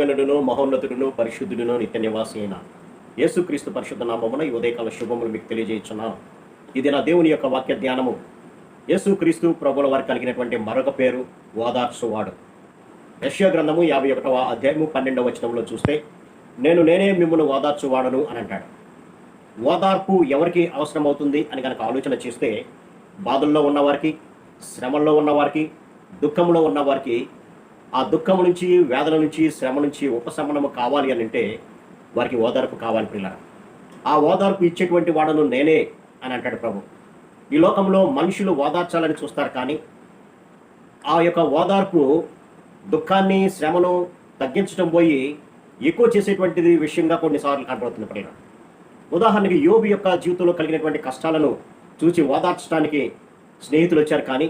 సంపూర్ణుడును మహోన్నతుడును పరిశుద్ధుడును నిత్య నివాసి అయిన యేసుక్రీస్తు పరిశుద్ధ నామమున ఈ ఉదయకాల శుభములు మీకు తెలియజేస్తున్నాను. ఇది నా దేవుని యొక్క వాక్య ధ్యానము. యేసుక్రీస్తు ప్రభుల వారికి కలిగినటువంటి మరొక పేరు ఓదార్చువాడు. యెషయా గ్రంథము 51వ అధ్యాయము 12వ వచనంలో చూస్తే, నేనే మిమ్మల్ని ఓదార్చువాడను అని అంటాడు. ఓదార్పు ఎవరికి అవసరమవుతుంది అని కనుక ఆలోచన చేస్తే, బాధల్లో ఉన్నవారికి, శ్రమల్లో ఉన్నవారికి, దుఃఖంలో ఉన్నవారికి, ఆ దుఃఖం నుంచి, వేదన నుంచి, శ్రమ నుంచి ఉపశమనము కావాలి అని అంటే వారికి ఓదార్పు కావాలి పిల్లలు. ఆ ఓదార్పు ఇచ్చేటువంటి వాడను నేనే అని అంటాడు ప్రభు. ఈ లోకంలో మనుషులు ఓదార్చాలని చూస్తారు, కానీ ఆ యొక్క ఓదార్పు దుఃఖాన్ని, శ్రమను తగ్గించడం పోయి ఎక్కువ చేసేటువంటిది విషయంగా కొన్నిసార్లు కనబడుతుంది పిల్లలు. ఉదాహరణకి యోబు యొక్క జీవితంలో కలిగినటువంటి కష్టాలను చూసి ఓదార్చడానికి స్నేహితులు వచ్చారు, కానీ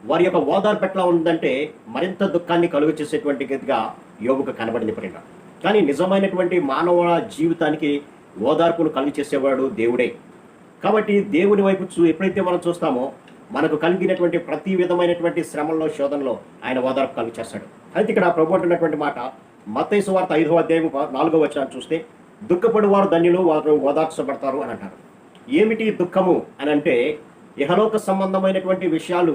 వారి యొక్క ఓదార్పు ఎట్లా ఉందంటే మరింత దుఃఖాన్ని కలుగు చేసేటువంటి గతిగా యోబుకు కనబడింది ప్రేమ. కానీ నిజమైనటువంటి మానవ జీవితానికి ఓదార్పును కలుగు చేసేవాడు దేవుడే. కాబట్టి దేవుని వైపు ఎప్పుడైతే మనం చూస్తామో మనకు కలిగినటువంటి ప్రతి విధమైనటువంటి శ్రమల్లో, శోధనలో ఆయన ఓదార్పు కలుగు చేస్తాడు. అయితే ఇక్కడ ప్రభు అంటున్నటువంటి మాట మత్తయి సువార్త 5వ అధ్యాయం 4వ వచనాన్ని చూస్తే, దుఃఖపడు వారు ధన్యులు, వారు ఓదార్చబడతారు అని అంటారు. ఏమిటి దుఃఖము అని అంటే, ఇహలోక సంబంధమైనటువంటి విషయాలు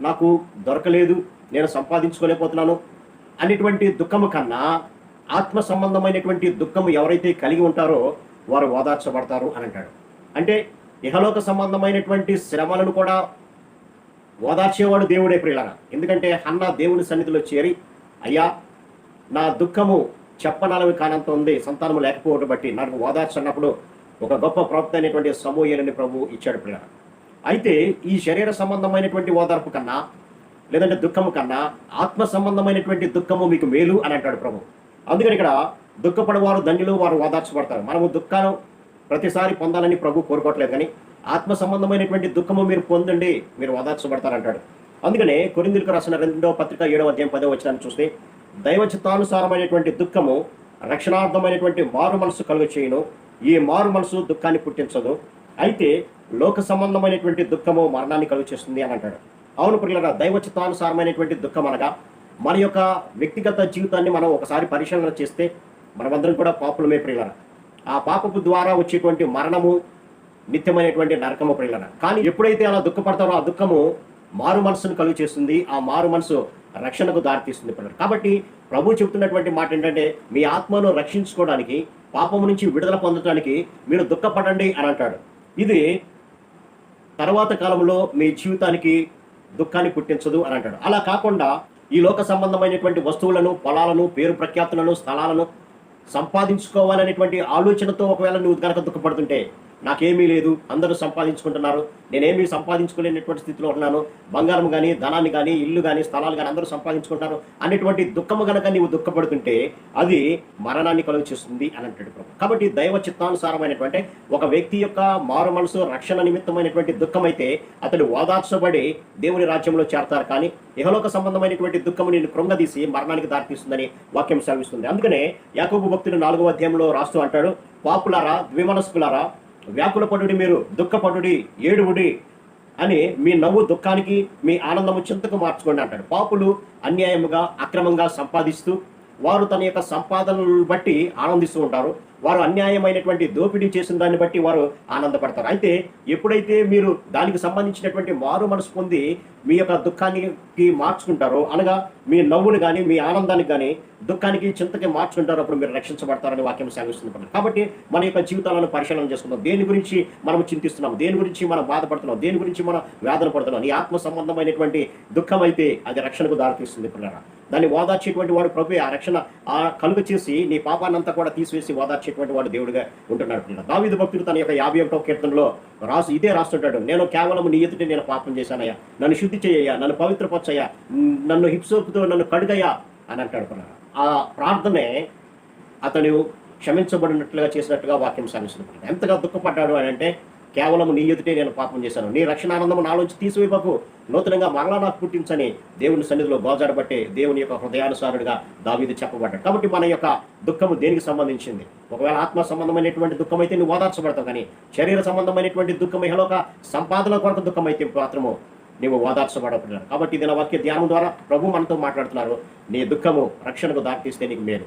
నాకు దొరకలేదు, నేను సంపాదించుకోలేకపోతున్నాను అనేటువంటి దుఃఖము కన్నా ఆత్మ సంబంధమైనటువంటి దుఃఖము ఎవరైతే కలిగి ఉంటారో వారు ఓదార్చబడతారు అని అంటాడు. అంటే ఇహలోక సంబంధమైనటువంటి శ్రమలను కూడా ఓదార్చేవాడు దేవుడే ప్రియులారా. ఎందుకంటే హన్నా దేవుని సన్నిధిలో చేరి, అయ్యా నా దుఃఖము చెప్పనలవి కానంత ఉంది, సంతానము లేకపోవడం బట్టి నాకు ఓదార్చన్నప్పుడు ఒక గొప్ప ప్రవక్త అయినటువంటి సమూయేలుని ప్రభు ఇచ్చాడు ప్రియులారా. అయితే ఈ శరీర సంబంధమైనటువంటి ఓదార్పు కన్నా, లేదంటే దుఃఖము కన్నా ఆత్మ సంబంధమైనటువంటి దుఃఖము మీకు మేలు అని అంటాడు ప్రభు. అందుకని ఇక్కడ దుఃఖపడవారు ధన్యులు, వారు ఓదార్చబడతారు. మనము దుఃఖాలు ప్రతిసారి పొందాలని ప్రభు కోరుకోవట్లేదు, కానీ ఆత్మ సంబంధమైనటువంటి దుఃఖము మీరు పొందండి, మీరు ఓదార్చబడతారు అంటాడు. అందుకనే కొరింథీయులకు రాసిన 2వ పత్రిక 7వ అధ్యాయం 10వ వచనాన్ని చూస్తే, దైవ చిత్తానుసారమైనటువంటి దుఃఖము రక్షణార్థమైనటువంటి మారు మనసు కలుగ చేయును, ఈ మారు మనసు దుఃఖాన్ని పుట్టించదు, అయితే లోక సంబంధమైనటువంటి దుఃఖము మరణాన్ని కలుగు చేస్తుంది అని అంటాడు. అవును ప్రియులారా, దైవ చిత్తానుసారమైనటువంటి దుఃఖం అనగా మన యొక్క వ్యక్తిగత జీవితాన్ని మనం ఒకసారి పరిశీలన చేస్తే మనమందరం కూడా పాపులమే ప్రియులారా. ఆ పాపపు ద్వారా వచ్చేటువంటి మరణము నిత్యమైనటువంటి నరకము ప్రియులారా. కానీ ఎప్పుడైతే అలా దుఃఖపడతారో ఆ దుఃఖము మారు మనసును కలుగు చేస్తుంది, ఆ మారు మనసు రక్షణకు దారితీస్తుంది ప్రియులారా. కాబట్టి ప్రభు చెబుతున్నటువంటి మాట ఏంటంటే, మీ ఆత్మను రక్షించుకోవడానికి, పాపము నుంచి విడుదల పొందడానికి మీరు దుఃఖపడండి అని అంటాడు. ఇది తర్వాత కాలంలో మీ జీవితానికి దుఃఖాన్ని పుట్టించదు అని అంటాడు. అలా కాకుండా ఈ లోక సంబంధమైనటువంటి వస్తువులను, పొలాలను, పేరు ప్రఖ్యాతులను, స్థలాలను సంపాదించుకోవాలనేటువంటి ఆలోచనతో ఒకవేళ నువ్వు కనుక దుఃఖపడుతుంటే, నాకేమీ లేదు, అందరూ సంపాదించుకుంటున్నారు, నేనేమీ సంపాదించుకోలేనటువంటి స్థితిలో ఉన్నాను, బంగారం కానీ, ధనాన్ని కానీ, ఇల్లు కానీ, స్థలాలు కానీ అందరూ సంపాదించుకుంటారు అనేటువంటి దుఃఖము కనుక నీవు దుఃఖపడుతుంటే అది మరణాన్ని కలుగు చేస్తుంది అని అంటాడు ప్రభు. కాబట్టి దైవ చిత్తానుసారమైనటువంటి ఒక వ్యక్తి యొక్క మారు మనసు రక్షణ నిమిత్తమైనటువంటి దుఃఖం అయితే అతడు ఓదార్చబడి దేవుని రాజ్యంలో చేరతారు. కానీ ఇహలోక సంబంధమైనటువంటి దుఃఖము నిన్ను కృంగదీసి మరణానికి దారితీస్తుందని వాక్యం సెలవిస్తుంది. అందుకనే యాకోబు భక్తుడు 4వ అధ్యాయంలో రాస్తూ అంటాడు, పాపులారా, ద్విమనస్కులారా, వ్యాకుల పడుడి, మీరు దుఃఖపడుడి, ఏడువుడి అని మీ నవ్వు దుఃఖానికి, మీ ఆనందము చింతకు మార్చుకోండి అంటాడు. పాపులు అన్యాయముగా, అక్రమంగా సంపాదిస్తూ వారు తన యొక్క సంపాదనలను బట్టి ఆనందిస్తూ ఉంటారు. వారు అన్యాయమైనటువంటి దోపిడీ చేసిన దాన్ని బట్టి వారు ఆనందపడతారు. అయితే ఎప్పుడైతే మీరు దానికి సంబంధించినటువంటి మారు మనసు పొంది మీ యొక్క దుఃఖానికి మార్చుకుంటారో, అనగా మీ నవ్వుని కానీ, మీ ఆనందానికి కానీ దుఃఖానికి, చింతకి మార్చుకుంటారో, అప్పుడు మీరు రక్షించబడతారని వాక్యం సెలవిస్తుంది. కాబట్టి మన యొక్క జీవితాలను పరిశీలన చేసుకుందాం. దేని గురించి మనం చింతిస్తున్నాం, దేని గురించి మనం బాధపడుతున్నాం, దేని గురించి మనం వేదన పడుతున్నాం. నీ ఆత్మ సంబంధమైనటువంటి దుఃఖం అయితే అది రక్షణకు దారితీస్తుంది పిల్లరా. దాన్ని ఓదార్చేటువంటి వాడు ప్రభు ఆ రక్షణ కలుగ చేసి నీ పాపాన్నంతా కూడా తీసివేసి ఓదార్చేటువంటి వాడు దేవుడిగా ఉంటున్నాడు పిల్లలు. దావీదు భక్తుడు తన యొక్క 51వ కీర్తనలో ఇదే రాస్తుంటాడు, నేను కేవలం నీ ఎదుట నేను పాపం చేశానయ్యా, నన్ను శుద్ధి చేయయ్యా, నన్ను పవిత్రపరచయ్యా, నన్ను హిప్సోపుతో నన్ను కడుగయ్యా అని అంటాడు పిల్లలు. ఆ ప్రార్థనే అతను క్షమించబడినట్లుగా చేసినట్టుగా వాక్యం సాగిస్తుంది. ఎంతగా దుఃఖపడ్డాడు అని అంటే, కేవలం నీ ఎదుటే నేను పాపం చేశాను, నీ రక్షణానందము నాలోంచి తీసివేయకు, నూతనంగా మరలా నాకు పుట్టించని దేవుని సన్నిధిలో గోజాడబట్టే దేవుని యొక్క హృదయానుసారుడిగా దావీదు చెప్పబడ్డాడు. కాబట్టి మన యొక్క దుఃఖము దేనికి సంబంధించింది? ఒకవేళ ఆత్మ సంబంధమైనటువంటి దుఃఖం అయితే నువ్వు ఓదార్చబడతావు, కానీ శరీర సంబంధమైనటువంటి దుఃఖం, ఇహలోక సంపాదన కొరకు దుఃఖం అయితే మాత్రము నీవు ఓదార్చబడబడ్డాడు. కాబట్టి ఇది నా వాక్య ధ్యానం ద్వారా ప్రభు మనతో మాట్లాడుతున్నారు, నీ దుఃఖము రక్షణకు దారితీస్తే నీకు మేలు.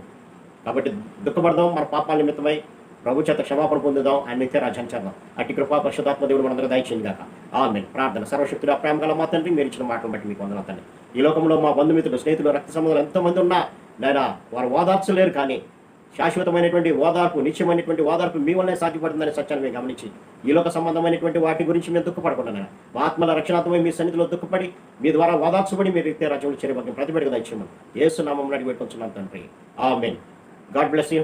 కాబట్టి దుఃఖపడదాం, మన పాపాల నిమిత్తమై ప్రభు చేత క్షమాపణ పొందుదాం, ఆయన నిత్య రాజ్యాన్ని చేద్దాం. అట్టి కృపా పరిశుద్ధాత్మ దేవుడు మనందరూ దయచేయండి గాక. ఆమేన్. ప్రార్థన. సర్వశక్తుడు ప్రేమ గల మా తండ్రి, మీరు ఇచ్చిన మాటను బట్టి మీకు వందనాలు తండ్రి. ఈ లోకంలో మా బంధుమిత్రులు, స్నేహితులు, రక్త సంబంధాలు ఎంతోమంది ఉన్నా నాయనా వారు ఓదార్చలేరు, కానీ శాశ్వతమైనటువంటి ఓదార్పు, నిత్యమైనటువంటి ఓదార్పు మీ వల్లనే సాధ్యపడుతుందనే సత్యాన్ని మేము గమనించి ఈ లోక సంబంధమైనటువంటి వాటి గురించి మేము దుఃఖపడకుండా మా ఆత్మల రక్షణాత్మై మీ సన్నిధిలో దుఃఖపడి మీ ద్వారా ఓదార్చబడి మీరు నిత్య రాజ్యంలో చేరే భాగ్యం ప్రతిబిడగా దయచేయమని యేసు నామములో అడిగి పెట్టుకుంటున్నాం తండ్రి. ఆమేన్. God bless you.